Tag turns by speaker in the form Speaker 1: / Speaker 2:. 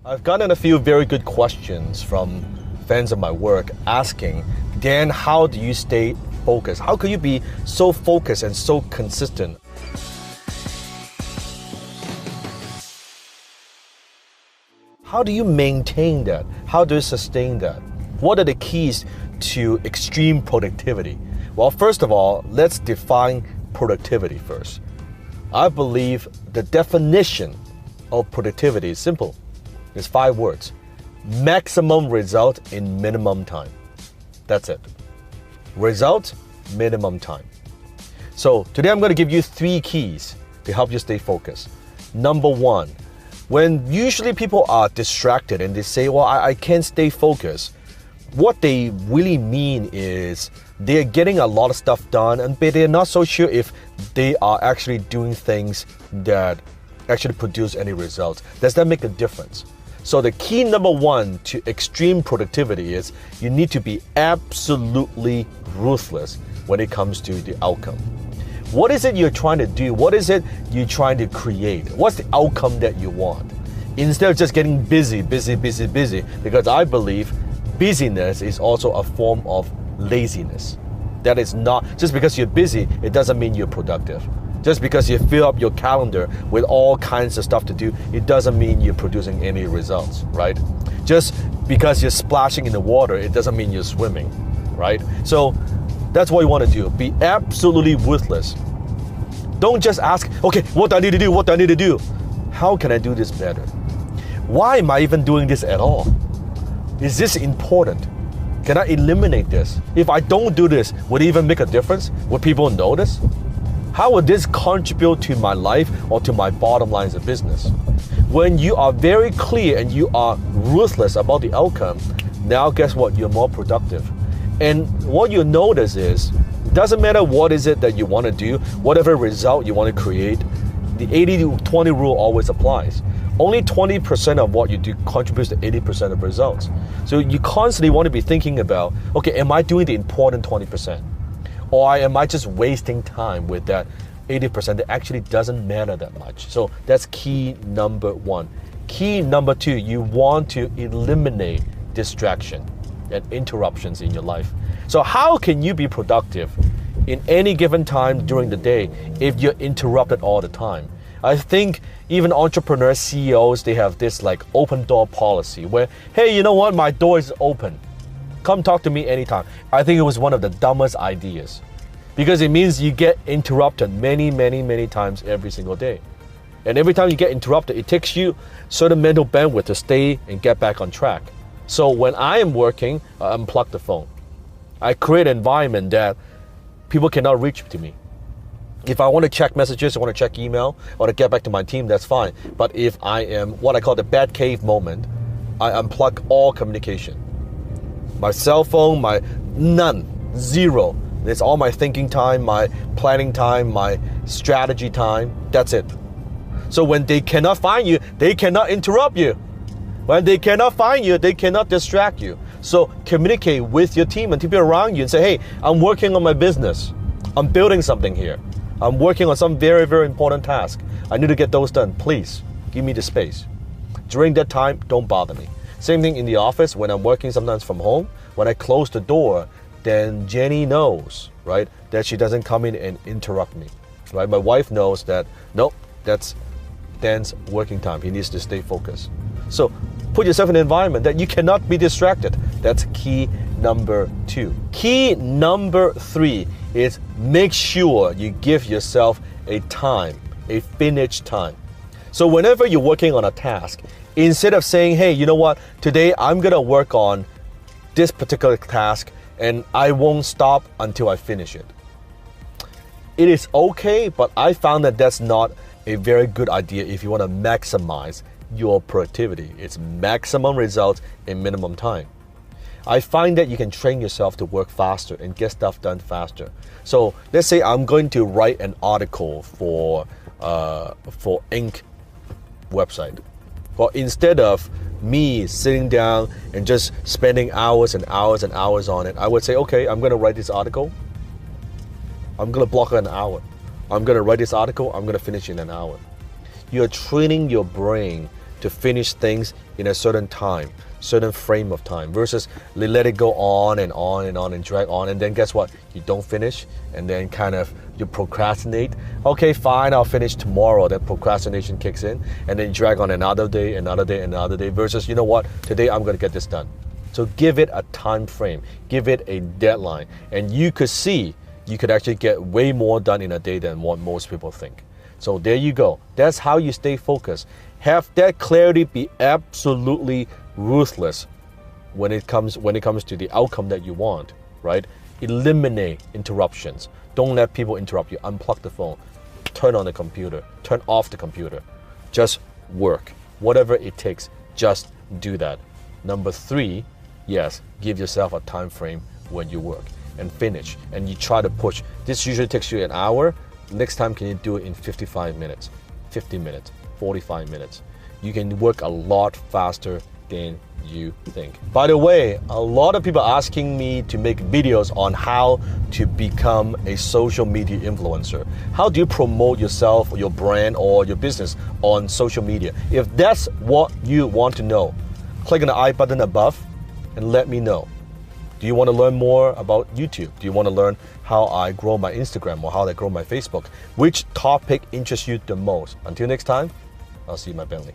Speaker 1: I've gotten a few very good questions from fans of my work asking, Dan, how do you stay focused? How can you be so focused and so consistent? How do you maintain that? How do you sustain that? What are the keys to extreme productivity? Well, first of all, let's define productivity first. I believe the definition of productivity is simple. It's 5 words. Maximum result in minimum time. That's it. Result, minimum time. So today I'm going to give you 3 keys to help you stay focused. Number 1, when usually people are distracted and they say, well, I can't stay focused, what they really mean is they're getting a lot of stuff done, but they're not so sure if they are actually doing things that actually produce any results. Does that make a difference? So the key number 1 to extreme productivity is you need to be absolutely ruthless when it comes to the outcome. What is it you're trying to do? What is it you're trying to create? What's the outcome that you want? Instead of just getting busy, because I believe busyness is also a form of laziness. That is not, just because you're busy, it doesn't mean you're productive. Just because you fill up your calendar with all kinds of stuff to do, it doesn't mean you're producing any results, right? Just because you're splashing in the water, it doesn't mean you're swimming, right? So that's what you want to do. Be absolutely ruthless. Don't just ask, okay, what do I need to do? What do I need to do? How can I do this better? Why am I even doing this at all? Is this important? Can I eliminate this? If I don't do this, would it even make a difference? Would people notice? How would this contribute to my life or to my bottom line as a business? When you are very clear and you are ruthless about the outcome, now guess what? You're more productive. And what you notice is, it doesn't matter what is it that you want to do, whatever result you want to create, the 80-20 rule always applies. Only 20% of what you do contributes to 80% of results. So you constantly want to be thinking about, okay, am I doing the important 20%? Or am I just wasting time with that 80% that actually doesn't matter that much? So that's key number 1. Key number 2, you want to eliminate distraction and interruptions in your life. So how can you be productive in any given time during the day if you're interrupted all the time? I think even entrepreneurs, CEOs, they have this like open door policy where, hey, you know what? My door is open. Come talk to me anytime. I think it was one of the dumbest ideas because it means you get interrupted many times every single day. And every time you get interrupted, it takes you certain mental bandwidth to stay and get back on track. So when I am working, I unplug the phone. I create an environment that people cannot reach to me. If I want to check messages, I want to check email, I want to get back to my team, that's fine. But if I am what I call the bad cave moment, I unplug all communication. My cell phone, none, 0. It's all my thinking time, my planning time, my strategy time, that's it. So when they cannot find you, they cannot interrupt you. When they cannot find you, they cannot distract you. So communicate with your team and people around you and say, hey, I'm working on my business. I'm building something here. I'm working on some very important task. I need to get those done. Please, give me the space. During that time, don't bother me. Same thing in the office when I'm working sometimes from home. When I close the door, then Jenny knows, right, that she doesn't come in and interrupt me. Right? My wife knows that, nope, that's Dan's working time. He needs to stay focused. So put yourself in an environment that you cannot be distracted. That's key number 2. Key number 3 is make sure you give yourself a time, a finish time. So whenever you're working on a task, instead of saying, hey, you know what, today I'm gonna work on this particular task and I won't stop until I finish it. It is okay, but I found that that's not a very good idea if you want to maximize your productivity. It's maximum results in minimum time. I find that you can train yourself to work faster and get stuff done faster. So let's say I'm going to write an article for Inc. website. Well, instead of me sitting down and just spending hours and hours and hours on it, I would say, okay, I'm going to write this article. I'm going to block an hour. I'm going to write this article. I'm going to finish in an hour. You're training your brain to to finish things in a certain time, certain frame of time, versus let it go on and on and on and drag on, and then guess what? You don't finish, and then kind of you procrastinate. Okay, fine, I'll finish tomorrow. Then procrastination kicks in, and then you drag on another day, another day, another day, versus, you know what? Today I'm going to get this done. So give it a time frame, give it a deadline, and you could see you could actually get way more done in a day than what most people think. So there you go. That's how you stay focused. Have that clarity, be absolutely ruthless when it comes to the outcome that you want, right? Eliminate interruptions. Don't let people interrupt you. Unplug the phone. Turn on the computer. Turn off the computer. Just work. Whatever it takes, just do that. Number 3, yes, give yourself a time frame when you work and finish. And you try to push. This usually takes you an hour. Next time, can you do it in 55 minutes, 50 minutes, 45 minutes? You can work a lot faster than you think. By the way, a lot of people are asking me to make videos on how to become a social media influencer. How do you promote yourself, or your brand, or your business on social media? If that's what you want to know, click on the I button above and let me know. Do you want to learn more about YouTube? Do you want to learn how I grow my Instagram or how I grow my Facebook? Which topic interests you the most? Until next time, I'll see you in my Bentley.